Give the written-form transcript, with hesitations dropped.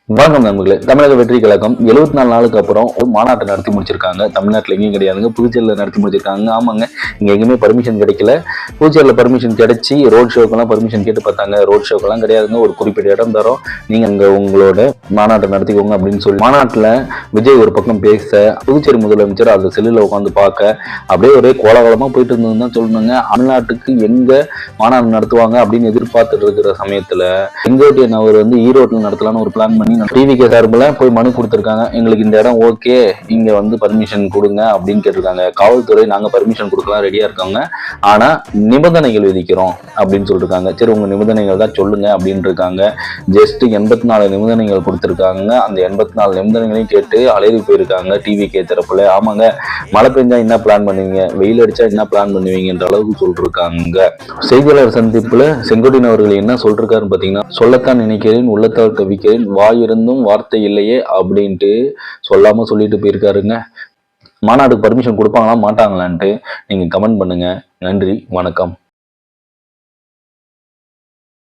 வணக்கம் நண்பர்களே. தமிழக வெற்றி கழகம் 74 நாளுக்கு அப்புறம் ஒரு மாநாட்டை நடத்தி முடிச்சிருக்காங்க. தமிழ்நாட்டில் எங்கேயும் கிடையாதுங்க, புதுச்சேரியில் நடத்தி முடிச்சிருக்காங்க. ஆமாங்க, இங்க எங்கேயுமே பர்மிஷன் கிடைக்கல. புதுச்சேரியில் பர்மிஷன் கிடைச்சி ரோட் ஷோக்கெல்லாம் பர்மிஷன் கேட்டு பார்த்தாங்க. ரோட் ஷோக்கெல்லாம் கிடையாதுங்க, ஒரு குறிப்பிட்ட இடம் தரோம், நீங்க அங்க உங்களோட மாநாட்டை நடத்திக்கோங்க அப்படின்னு சொல்லி மாநாட்டில் விஜய் ஒரு பக்கம் பேச, புதுச்சேரி முதலமைச்சர் அந்த செல்லில் உட்காந்து பார்க்க அப்படியே ஒரே கோலாகலமா போயிட்டு இருந்ததுன்னு தான் சொல்லணுங்க. தமிழ்நாட்டுக்கு எங்க மாநாடு நடத்துவாங்க அப்படின்னு எதிர்பார்த்துட்டு இருக்கிற சமயத்துல செங்கோட்டையன் அவர் ஈரோட்டில் நடத்தலாம்னு ஒரு பிளான் பண்ணி டிவிகே சார்பில் போய் மனு கொடுத்துருக்காங்க. எங்களுக்கு இந்த இடம் ஓகே, இங்க பர்மிஷன் கொடுங்க அப்படின்னு கேட்டிருக்காங்க. காவல்துறை நாங்க பர்மிஷன் கொடுக்கலாம் ரெடியா இருக்காங்க, ஆனா நிபந்தனைகள் விதிக்கிறோம் அப்படின்னு சொல்லிருக்காங்க. சரி, உங்க நிபந்தனைகள் தான் சொல்லுங்க அப்படின்னு இருக்காங்க. ஜஸ்ட் 84 நிபந்தனைகள் கொடுத்திருக்காங்க. அந்த 84 நிபந்தனைகளையும் கேட்டு அலைவி போயிருக்காங்க டிவிகே தரப்புல. ஆமாங்க, மழை பெஞ்சா என்ன பிளான் பண்ணுவீங்க, வெயில் அடிச்சா என்ன பிளான் பண்ணுவீங்கன்ற அளவுக்கு சொல்லிருக்காங்க. செய்தியாளர் சந்திப்புல செங்கோட்டையன் அவர்கள் என்ன சொல்லிருக்காருன்னு பாத்தீங்கன்னா, சொல்லத்தான் நினைக்கிறேன் உள்ளத்தால் கவிக்கிறேன் வாயிருந்தும் வார்த்தை இல்லையே அப்படின்ட்டு சொல்லாம சொல்லிட்டு போயிருக்காருங்க. மாநாடுக்கு பர்மிஷன் கொடுப்பாங்களா மாட்டாங்களான்ட்டு நீங்க கமெண்ட் பண்ணுங்க. நன்றி, வணக்கம்.